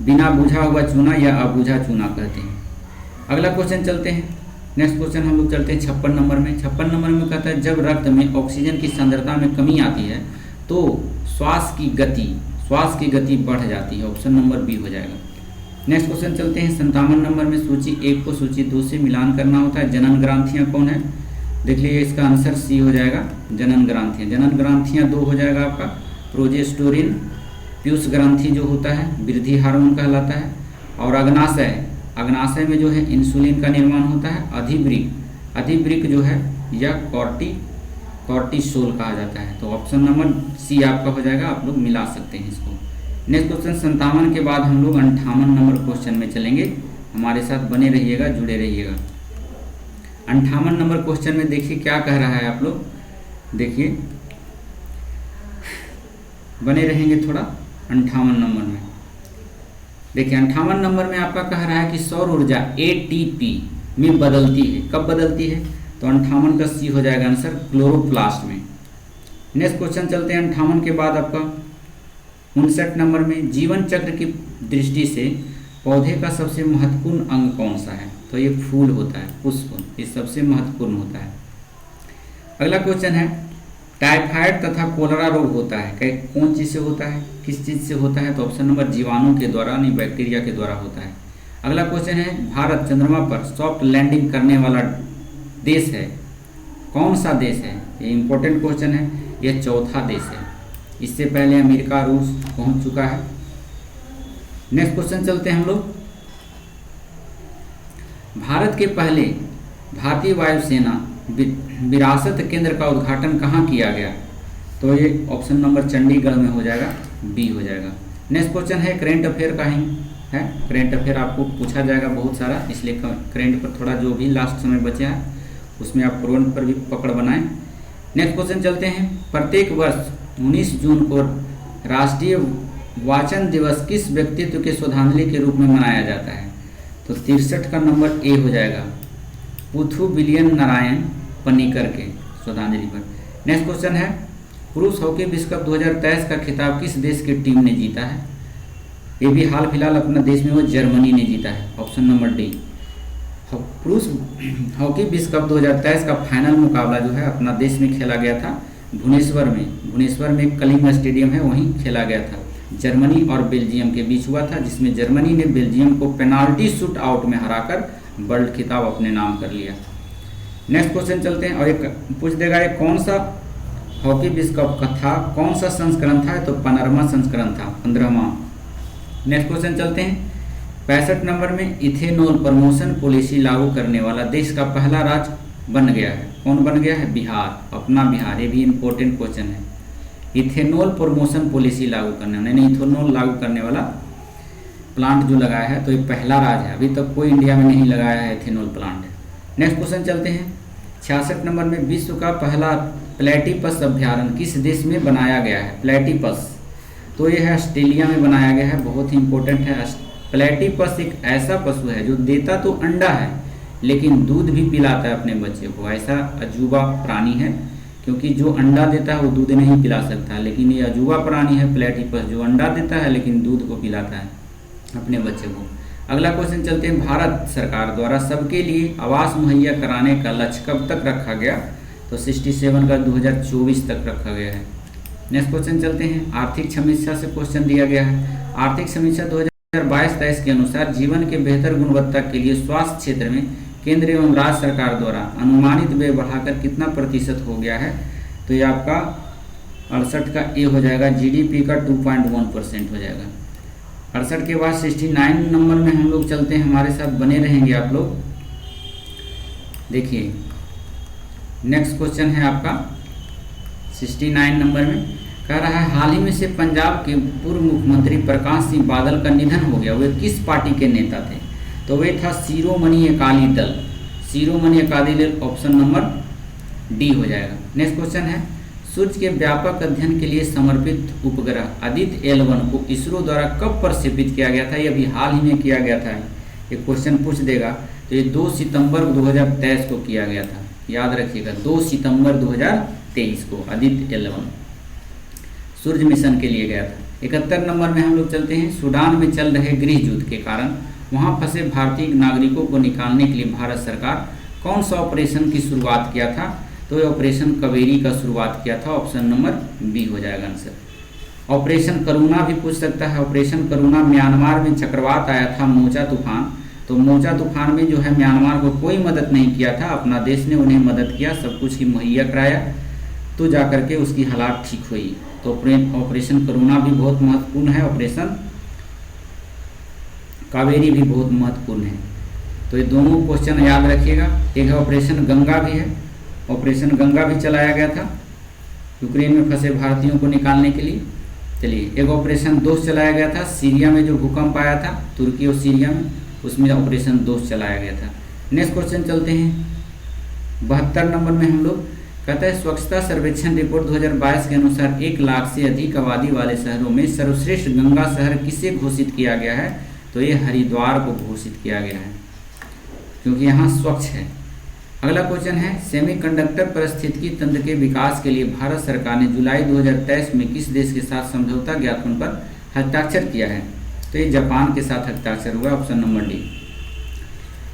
बिना बुझा हुआ चूना या अबुझा चूना कहते हैं। अगला क्वेश्चन चलते हैं, नेक्स्ट क्वेश्चन हम लोग चलते हैं 56 नंबर में। 56 नंबर में कहता है, जब रक्त में ऑक्सीजन की सांद्रता में कमी आती है तो श्वास की गति बढ़ जाती है, ऑप्शन नंबर बी हो जाएगा। नेक्स्ट क्वेश्चन चलते हैं 57 नंबर में, सूची 1 को सूची 2 से मिलान करना होता है। जनन ग्रांथियाँ कौन है? देख लीजिए, इसका आंसर सी हो जाएगा, जनन ग्रांथियाँ। जनन ग्रांथियाँ 2 हो जाएगा आपका, प्रोजेस्टेरोन, पीयूष ग्रंथि जो होता है वृद्धि हार्मोन कहलाता है, और अग्नाशय में जो है इंसुलिन का निर्माण होता है। अधिवृक्क जो है या कॉर्टिसोल कहा जाता है, तो ऑप्शन नंबर सी आपका हो जाएगा, आप लोग मिला सकते हैं इसको। नेक्स्ट क्वेश्चन 57 के बाद हम लोग 58 नंबर क्वेश्चन में चलेंगे, हमारे साथ बने रहिएगा, जुड़े रहिएगा। 58 नंबर क्वेश्चन में देखिए क्या कह रहा है, आप लोग देखिए, बने रहेंगे थोड़ा। 58 नंबर में देखिए, 58 नंबर में आपका कह रहा है कि सौर ऊर्जा ATP में बदलती है, कब बदलती है? तो 58 का सी हो जाएगा आंसर, क्लोरोप्लास्ट में। नेक्स्ट क्वेश्चन चलते हैं 58 के बाद आपका 59 नंबर में, जीवन चक्र की दृष्टि से पौधे का सबसे महत्वपूर्ण अंग कौन सा है? तो ये फूल होता है, पुष्प, ये सबसे महत्वपूर्ण होता है। अगला क्वेश्चन है टाइफाइड तथा कोलरा रोग होता है, कौन चीज़ से होता है, किस चीज़ से होता है? तो ऑप्शन नंबर जीवाणु के द्वारा, नहीं बैक्टीरिया के द्वारा होता है। अगला क्वेश्चन है, भारत चंद्रमा पर सॉफ्ट लैंडिंग करने वाला देश है, कौन सा देश है? ये इंपॉर्टेंट क्वेश्चन है, यह चौथा देश है। इससे पहले अमेरिका, रूस पहुंच चुका है। नेक्स्ट क्वेश्चन चलते हैं हम लोग। भारत के पहले भारतीय वायुसेना विरासत केंद्र का उद्घाटन कहाँ किया गया? तो ये ऑप्शन नंबर चंडीगढ़ में हो जाएगा, बी हो जाएगा। नेक्स्ट क्वेश्चन है करेंट अफेयर का ही है, करेंट अफेयर आपको पूछा जाएगा बहुत सारा, इसलिए करेंट पर थोड़ा जो भी लास्ट समय बचा है उसमें आप करंट पर भी पकड़ बनाएं। नेक्स्ट क्वेश्चन चलते हैं, प्रत्येक वर्ष 19 जून को राष्ट्रीय वाचन दिवस किस व्यक्तित्व के श्रद्धांजलि के रूप में मनाया जाता है? तो 63 का नंबर ए हो जाएगा, पुथु बिलियन नारायण पनिकर के श्रद्धांजलि पर। नेक्स्ट क्वेश्चन है, पुरुष हॉकी विश्व कप 2023 का खिताब किस देश की टीम ने जीता है? ये भी हाल फिलहाल अपना देश में वो जर्मनी ने जीता है, ऑप्शन नंबर डी। पुरुष हॉकी विश्व कप 2023 का फाइनल मुकाबला जो है अपना देश में खेला गया था भुवनेश्वर में कलिंग स्टेडियम है, वहीं खेला गया था। जर्मनी और बेल्जियम के बीच हुआ था, जिसमें जर्मनी ने बेल्जियम को पेनाल्टी शूट आउट में हराकर वर्ल्ड खिताब अपने नाम कर लिया। नेक्स्ट क्वेश्चन चलते हैं, और एक पूछ देगा ये कौन सा हॉकी विश्व कप का था, कौन सा संस्करण था? तो 15वां संस्करण था, 15वां। नेक्स्ट क्वेश्चन चलते हैं, 65 नंबर में इथेनॉल प्रमोशन पॉलिसी लागू करने वाला देश का पहला राज्य बन गया है, कौन बन गया है? बिहार, अपना बिहार। ये भी इंपॉर्टेंट क्वेश्चन है, इथेनॉल प्रमोशन पॉलिसी लागू करने वाला, इथेनॉल लागू करने वाला प्लांट जो लगाया है, तो ये पहला राज्य है, अभी तक कोई इंडिया में नहीं लगाया है इथेनॉल प्लांट। नेक्स्ट क्वेश्चन चलते हैं, 66 नंबर में विश्व का पहला प्लेटिपस अभ्यारण्य किस देश में बनाया गया है? प्लेटिपस, तो ये है ऑस्ट्रेलिया में बनाया गया है, बहुत ही इंपॉर्टेंट है। प्लेटिपस एक ऐसा पशु है जो देता तो अंडा है लेकिन दूध भी पिलाता है अपने बच्चे को, ऐसा अजूबा प्राणी है, क्योंकि जो अंडा देता है वो दूध नहीं पिला सकता, लेकिन ये अजूबा प्राणी है प्लेटिपस, जो अंडा देता है लेकिन दूध को पिलाता है अपने बच्चे को। अगला क्वेश्चन चलते हैं, भारत सरकार द्वारा सबके लिए आवास मुहैया कराने का लक्ष्य कब तक रखा गया? तो 67 का 2024 तक रखा गया है। नेक्स्ट क्वेश्चन चलते हैं, आर्थिक समीक्षा से क्वेश्चन दिया गया है। आर्थिक समीक्षा 2022-23 के अनुसार जीवन के बेहतर गुणवत्ता के लिए स्वास्थ्य क्षेत्र में केंद्र एवं राज्य सरकार द्वारा अनुमानित व्यय बढ़ाकर कितना प्रतिशत हो गया है? तो ये आपका 68 का ए हो जाएगा, जीडीपी का 2.1% हो जाएगा। 68 के बाद 69 नंबर में हम लोग चलते हैं, हमारे साथ बने रहेंगे आप लोग। देखिए नेक्स्ट क्वेश्चन है आपका 69 नंबर में, कह रहा है हाल ही में से पंजाब के पूर्व मुख्यमंत्री प्रकाश सिंह बादल का निधन हो गया, वे किस पार्टी के नेता थे? तो वे था Shiromani Akali Dal, Shiromani Akali Dal, option number D हो जाएगा। नेक्स्ट क्वेश्चन है, सूर्य के व्यापक अध्ययन के लिए समर्पित उपग्रह आदित्य L1 को इसरो द्वारा कब प्रक्षेपित किया गया था? ये अभी हाल ही में किया गया था, ये क्वेश्चन पूछ देगा। तो ये 2 सितंबर 2023 को किया गया था, याद रखिएगा 2 सितंबर 2023 को आदित्य L1 सूर्य मिशन के लिए गया था। 71 नंबर में हम लोग चलते हैं, सूडान में चल रहे गृह युद्ध के कारण वहां फंसे भारतीय नागरिकों को निकालने के लिए भारत सरकार कौन सा ऑपरेशन की शुरुआत किया था? तो ये ऑपरेशन कावेरी का शुरुआत किया था, ऑप्शन नंबर बी हो जाएगा आंसर। ऑपरेशन करुणा भी पूछ सकता है, ऑपरेशन करुणा म्यांमार में चक्रवात आया था मोजा तूफान, तो मोजा तूफान में जो है म्यांमार को कोई मदद नहीं किया था, अपना देश ने उन्हें मदद किया, सब कुछ ही मुहैया कराया, तो जाकर के उसकी हालात ठीक हुई। तो ऑपरेशन करुणा भी बहुत महत्वपूर्ण है, ऑपरेशन कावेरी भी बहुत महत्वपूर्ण है। तो ये दोनों क्वेश्चन याद रखिएगा। एक है ऑपरेशन गंगा भी है, ऑपरेशन गंगा भी चलाया गया था यूक्रेन में फंसे भारतीयों को निकालने के लिए। चलिए, एक ऑपरेशन दोस्त चलाया गया था सीरिया में, जो भूकंप आया था तुर्की और सीरिया में, उसमें ऑपरेशन दोस्त चलाया गया था। नेक्स्ट क्वेश्चन चलते हैं 72 नंबर में हम लोग, कहता है स्वच्छता सर्वेक्षण रिपोर्ट 2022 के अनुसार 1 लाख से अधिक आबादी वाले शहरों में सर्वश्रेष्ठ गंगा शहर किसे घोषित किया गया है? तो ये हरिद्वार को घोषित किया गया है, क्योंकि यहाँ स्वच्छ है। अगला क्वेश्चन है, सेमीकंडक्टर पारिस्थितिकी तंत्र के विकास के लिए भारत सरकार ने जुलाई 2023 में किस देश के साथ समझौता ज्ञापन पर हस्ताक्षर किया है? तो ये जापान के साथ हस्ताक्षर हुआ, ऑप्शन नंबर डी।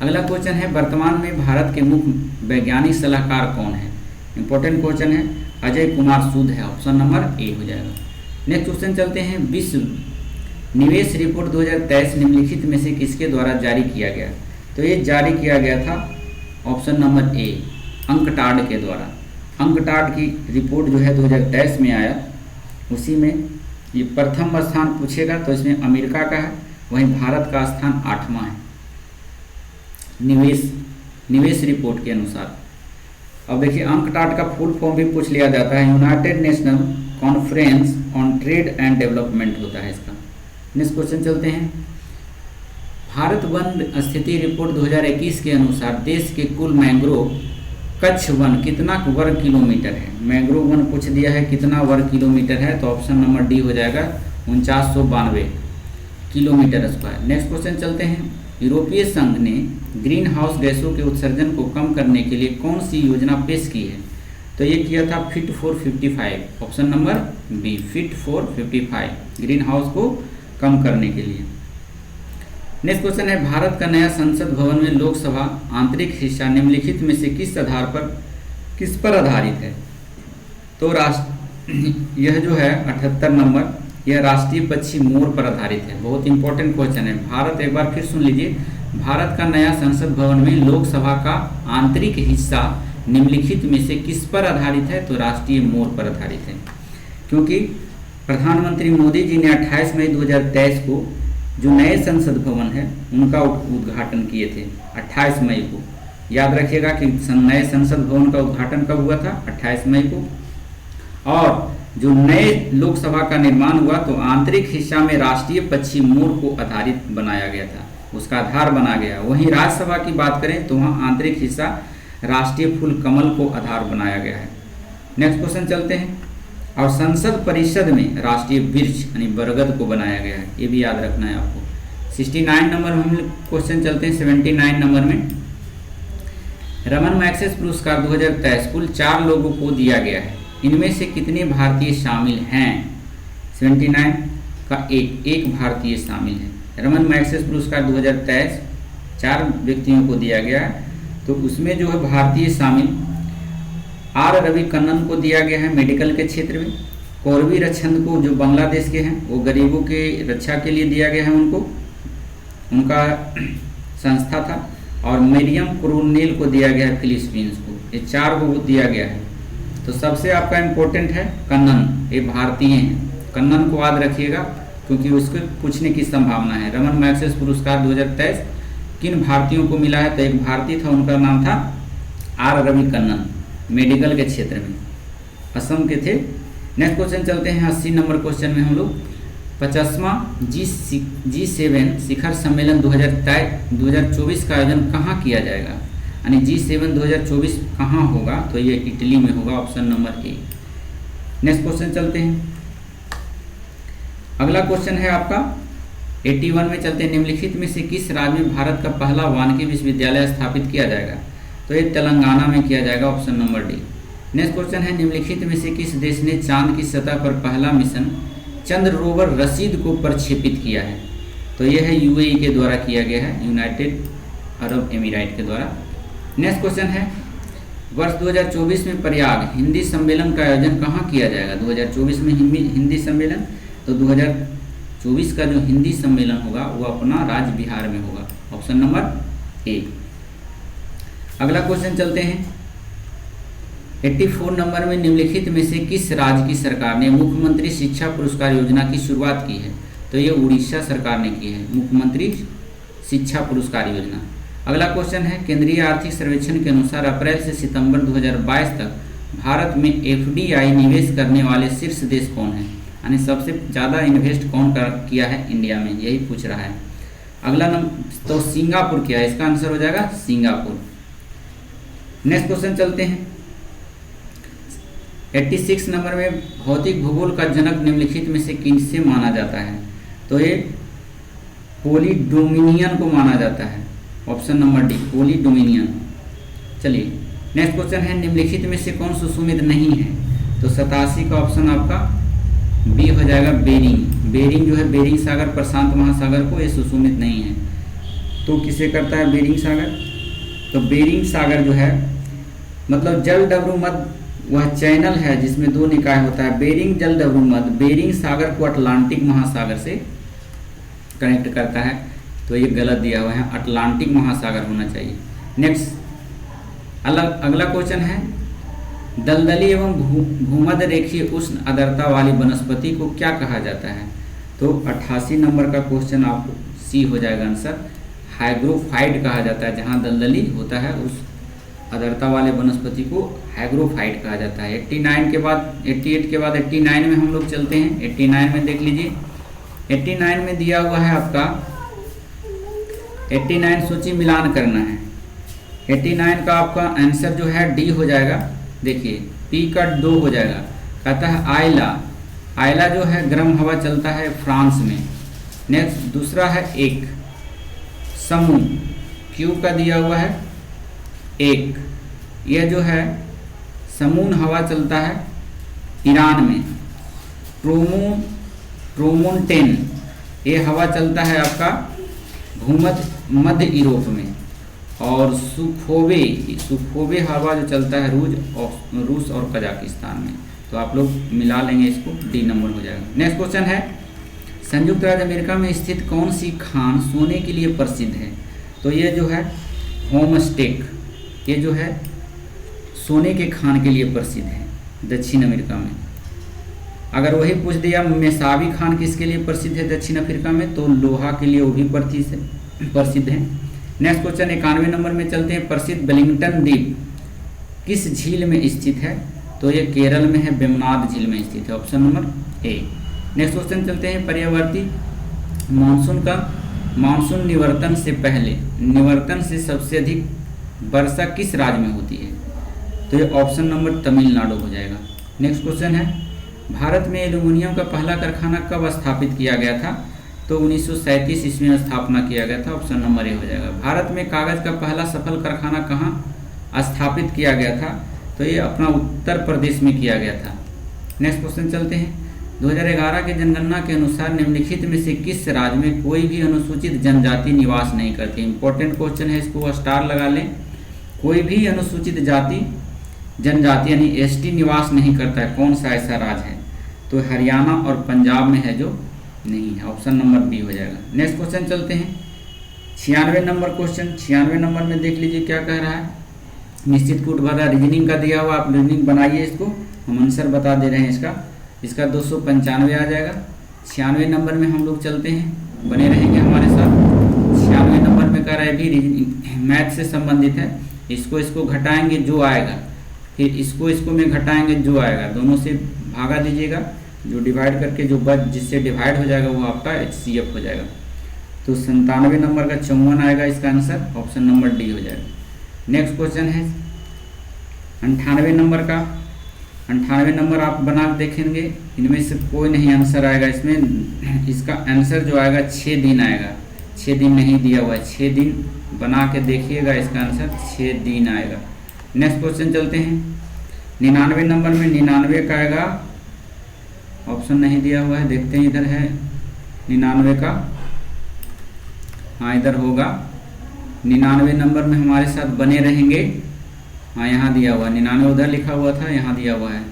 अगला क्वेश्चन है, वर्तमान में भारत के मुख्य वैज्ञानिक सलाहकार कौन है? इंपॉर्टेंट क्वेश्चन है। अजय कुमार सूद है, ऑप्शन नंबर ए हो जाएगा। नेक्स्ट क्वेश्चन चलते हैं, विश्व निवेश रिपोर्ट 2023 निम्नलिखित में से किसके द्वारा जारी किया गया? तो ये जारी किया गया था ऑप्शन नंबर ए, अंकटाड के द्वारा। अंकटाड की रिपोर्ट जो है 2023 में आया, उसी में ये प्रथम स्थान पूछेगा तो इसमें अमेरिका का है, वहीं भारत का स्थान 8वां है निवेश रिपोर्ट के अनुसार। अब देखिए अंकटाड का फुल फॉर्म भी पूछ लिया जाता है, United national conference on trade and development होता है इसका। नेक्स्ट क्वेश्चन चलते हैं, भारत वन स्थिति रिपोर्ट 2021 के अनुसार देश के कुल मैंग्रोव कच्छ वन कितना वर्ग किलोमीटर है? मैंग्रोव वन पूछ दिया है कितना वर्ग किलोमीटर है, तो ऑप्शन नंबर डी हो जाएगा 4992 किलोमीटर स्क्वायर। नेक्स्ट क्वेश्चन चलते हैं, यूरोपीय संघ ने ग्रीन हाउस गैसों के उत्सर्जन को कम करने के लिए कौन सी योजना पेश की है? तो ये किया था fit for 55, option number B, fit for 55, green house को कम करने के लिए। नेक्स्ट क्वेश्चन है, भारत का नया संसद भवन में लोकसभा आंतरिक हिस्सा निम्नलिखित में से किस पर आधारित है? तो यह जो है 78 नंबर, यह राष्ट्रीय पक्षी मोर पर आधारित है। बहुत इंपॉर्टेंट क्वेश्चन है। भारत, एक बार फिर सुन लीजिए, भारत का नया संसद भवन में लोकसभा का आंतरिक हिस्सा निम्नलिखित में से किस पर आधारित है? तो राष्ट्रीय मोर पर आधारित है, क्योंकि प्रधानमंत्री मोदी जी ने 28 मई 2023 को जो नए संसद भवन है उनका उद्घाटन किए थे 28 मई को। याद रखिएगा कि नए संसद भवन का उद्घाटन कब हुआ था? 28 मई को। और जो नए लोकसभा का निर्माण हुआ तो आंतरिक हिस्सा में राष्ट्रीय पक्षी मोर को आधारित बनाया गया था, उसका आधार बना गया। वहीं राज्यसभा की बात करें तो वहाँ आंतरिक हिस्सा राष्ट्रीय फूल कमल को आधार बनाया गया है। नेक्स्ट क्वेश्चन चलते हैं, और संसद परिषद में राष्ट्रीय वृक्ष यानी बरगद को बनाया गया है, ये भी याद रखना है आपको। 69 नंबर में हम क्वेश्चन चलते हैं, 79 नंबर में, रमन मैग्सेसे पुरस्कार 2023 कुल 4 लोगों को दिया गया है, इनमें से कितने भारतीय शामिल हैं? 79 का एक भारतीय शामिल है। रमन मैग्सेसे पुरस्कार 2023 4 व्यक्तियों को दिया गया है, तो उसमें जो है भारतीय शामिल आर रवि कन्नन को दिया गया है मेडिकल के क्षेत्र में, कौरवी रक्षण को जो बांग्लादेश के हैं वो गरीबों के रक्षा के लिए दिया गया है, उनको उनका संस्था था, और मरियम क्रोनेल को दिया गया है फिलीपींस को। ये 4 को दिया गया है। तो सबसे आपका इम्पोर्टेंट है कन्नन, ये भारतीय हैं, कन्नन को याद रखिएगा क्योंकि उसको पूछने की संभावना है। रमन मैग्सेसे पुरस्कार 2023 किन भारतीयों को मिला है? तो एक भारतीय था, उनका नाम था आर रवि कन्नन, मेडिकल के क्षेत्र में, असम के थे। नेक्स्ट क्वेश्चन चलते हैं 80 नंबर क्वेश्चन में हम लोग, 50वां G7 शिखर सम्मेलन 2024 का आयोजन कहाँ किया जाएगा? यानी G7 2024 कहाँ होगा? तो ये इटली में होगा, ऑप्शन नंबर ए। नेक्स्ट क्वेश्चन चलते हैं, अगला क्वेश्चन है आपका 81 में चलते हैं, निम्नलिखित में से किस राज्य में भारत का पहला वानिकी विश्वविद्यालय स्थापित किया जाएगा? तो ये तेलंगाना में किया जाएगा, option number D. Next question है, निम्नलिखित में से किस देश ने चांद की सतह पर पहला मिशन चंद्र रोवर रशीद को प्रक्षेपित किया है? तो यह है यूएई के द्वारा किया गया है, यूनाइटेड अरब एमिराइट के द्वारा। नेक्स्ट क्वेश्चन है, वर्ष 2024 में प्रयाग हिंदी सम्मेलन का आयोजन कहाँ किया जाएगा? 2024 में हिंदी सम्मेलन, तो 2024 का जो हिंदी सम्मेलन होगा वो अपना राज्य बिहार में होगा, ऑप्शन नंबर ए। अगला क्वेश्चन चलते हैं 84 नंबर में, निम्नलिखित में से किस राज्य की सरकार ने मुख्यमंत्री शिक्षा पुरस्कार योजना की शुरुआत की है? तो ये उड़ीसा सरकार ने की है, मुख्यमंत्री शिक्षा पुरस्कार योजना। अगला क्वेश्चन है, केंद्रीय आर्थिक सर्वेक्षण के अनुसार अप्रैल से सितंबर 2022 तक भारत में एफडीआई निवेश करने वाले शीर्ष देश कौन है? यानी सबसे ज़्यादा इन्वेस्ट कौन किया है इंडिया में, यही पूछ रहा है। अगला नंबर तो सिंगापुर किया है, इसका आंसर हो जाएगा सिंगापुर। नेक्स्ट क्वेश्चन चलते हैं 86 नंबर में, भौतिक भूगोल का जनक निम्नलिखित में से किनसे माना जाता है? तो ये पोलिडोमिनियन को माना जाता है, ऑप्शन नंबर डी, पोलिडोमिनियन। चलिए नेक्स्ट क्वेश्चन है, निम्नलिखित में से कौन सुसुमित नहीं है? तो 87 का ऑप्शन आपका बी हो जाएगा, बेरिंग। बेरिंग जो है बेरिंग सागर, प्रशांत महासागर को ये सुसुमित नहीं है। तो किसे करता है बेरिंग सागर? तो बेरिंग सागर जो है मतलब जल डमरू वह चैनल है जिसमें दो निकाय होता है। बेरिंग जलभूमध्य, बेरिंग सागर को अटलांटिक महासागर से कनेक्ट करता है, तो ये गलत दिया हुआ है, अटलांटिक महासागर होना चाहिए। नेक्स्ट अगला क्वेश्चन है, दलदली एवं भूमध्य रेखीय उष्ण आर्द्रता वाली वनस्पति को क्या कहा जाता है? तो 88 नंबर का क्वेश्चन आपको सी हो जाएगा आंसर। हाइग्रोफाइट कहा जाता है, जहाँ दलदली होता है उस आर्द्रता वाले वनस्पति को हाइग्रोफाइट कहा जाता है। 89 के बाद 88 के बाद 89 में हम लोग चलते हैं। 89 में देख लीजिए, 89 में दिया हुआ है आपका 89 सूची मिलान करना है। 89 का आपका आंसर जो है डी हो जाएगा। देखिए पी का 2 हो जाएगा। कहता है आयला, आयला जो है गर्म हवा चलता है फ्रांस में। नेक्स्ट दूसरा है एक समूह, क्यू का दिया हुआ है एक, यह जो है समून हवा चलता है ईरान में। ट्रोमोन्टेन ये हवा चलता है आपका मध्य यूरोप में। और सुखोवे हवा जो चलता है रूस और कजाकिस्तान में। तो आप लोग मिला लेंगे, इसको डी नंबर हो जाएगा। नेक्स्ट क्वेश्चन है, संयुक्त राज्य अमेरिका में स्थित कौन सी खान सोने के लिए प्रसिद्ध है? तो ये जो है होमस्टेक, ये जो है सोने के खान के लिए प्रसिद्ध है दक्षिण अमेरिका में। अगर वही पूछ दिया मेसाबी खान किसके लिए प्रसिद्ध है दक्षिण अफ्रीका में, तो लोहा के लिए वो भी प्रसिद्ध है। नेक्स्ट क्वेश्चन 91 नंबर में चलते हैं, प्रसिद्ध वेलिंगटन द्वीप किस झील में स्थित है? तो ये केरल में है, वेमनाड झील में स्थित है, ऑप्शन नंबर ए। नेक्स्ट क्वेश्चन चलते हैं, पर्यावर्ती मानसून निवर्तन से पहले, निवर्तन से सबसे अधिक वर्षा किस राज्य में होती है? तो ये ऑप्शन नंबर तमिलनाडु हो जाएगा। नेक्स्ट क्वेश्चन है, भारत में एल्यूमिनियम का पहला कारखाना कब स्थापित किया गया था? तो 1937 ईस्वी में स्थापना किया गया था, ऑप्शन नंबर ए हो जाएगा। भारत में कागज का पहला सफल कारखाना कहाँ स्थापित किया गया था? तो ये अपना उत्तर प्रदेश में किया गया था। नेक्स्ट क्वेश्चन चलते हैं, 2011 के जनगणना के अनुसार निम्नलिखित में से किस राज्य में कोई भी अनुसूचित जनजाति निवास नहीं करती? इंपॉर्टेंट क्वेश्चन है, इसको स्टार लगा लें। कोई भी अनुसूचित जाति जनजाति यानी एसटी निवास नहीं करता है, कौन सा ऐसा राज्य है? तो हरियाणा और पंजाब में है जो नहीं है, ऑप्शन नंबर बी हो जाएगा। नेक्स्ट क्वेश्चन चलते हैं, 96 नंबर क्वेश्चन। 96 नंबर में देख लीजिए क्या कह रहा है, निश्चित कूट भरा रीजनिंग का दिया हुआ, आप रीजनिंग बनाइए, इसको हम आंसर बता दे रहे हैं। इसका 295 आ जाएगा। 96 नंबर में हम लोग चलते हैं, बने रहेंगे हमारे साथ। 96 नंबर में कह रहा है भी मैथ से संबंधित है, इसको घटाएंगे जो आएगा, फिर इसको में घटाएंगे जो आएगा, दोनों से भागा दीजिएगा, जो डिवाइड करके जो जिससे डिवाइड हो जाएगा वो आपका HCF हो जाएगा। तो 97 नंबर का 54 आएगा इसका आंसर, ऑप्शन नंबर डी हो जाएगा। नेक्स्ट क्वेश्चन है 98 नंबर का। 98 नंबर आप बना के देखेंगे, इनमें से कोई नहीं आंसर आएगा इसमें। इसका आंसर जो आएगा 6 दिन आएगा, 6 दिन नहीं दिया हुआ है, 6 दिन बना के देखिएगा, इसका आंसर 6 दिन आएगा। नेक्स्ट क्वेश्चन चलते हैं, 99 नंबर में 99 का आएगा, ऑप्शन नहीं दिया हुआ है, देखते हैं इधर है 99 का, हाँ इधर होगा। 99 नंबर में हमारे साथ बने रहेंगे, हाँ यहाँ दिया हुआ 99 उधर लिखा हुआ था, यहाँ दिया हुआ है।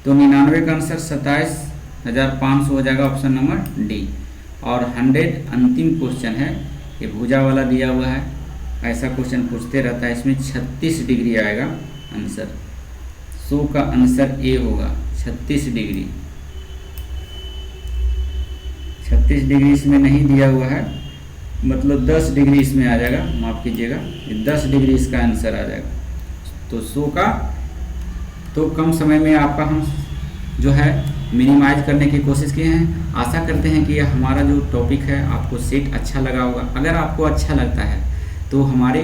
तो 99 का आंसर 27,500 हो जाएगा, ऑप्शन नंबर डी। और 100 अंतिम क्वेश्चन है, ये भुजा वाला दिया हुआ है, ऐसा क्वेश्चन पूछते रहता है, इसमें 36 डिग्री आएगा आंसर। 100 का आंसर ए होगा, 36 डिग्री। 36 डिग्री इसमें नहीं दिया हुआ है, मतलब 10 डिग्री इसमें आ जाएगा, माफ कीजिएगा, 10 डिग्री इसका आंसर आ जाएगा। तो 100 का तो कम समय में आपका हम जो है मिनिमाइज करने की कोशिश किए हैं। आशा करते हैं कि यह हमारा जो टॉपिक है आपको सेट अच्छा लगा होगा। अगर आपको अच्छा लगता है तो हमारे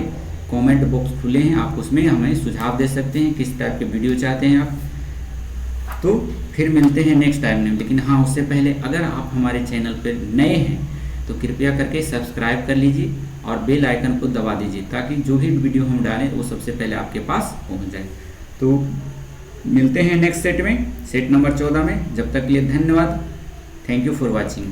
कमेंट बॉक्स खुले हैं, आप उसमें हमें सुझाव दे सकते हैं किस टाइप के वीडियो चाहते हैं आप। तो फिर मिलते हैं नेक्स्ट टाइम में, लेकिन हाँ उससे पहले अगर आप हमारे चैनल पर नए हैं तो कृपया करके सब्सक्राइब कर लीजिए और बेल आइकन को दबा दीजिए, ताकि जो भी वीडियो हम डालें वो सबसे पहले आपके पास पहुंच जाए। तो मिलते हैं नेक्स्ट सेट में, सेट नंबर 14 में। जब तक के लिए धन्यवाद, थैंक यू फॉर वॉचिंग।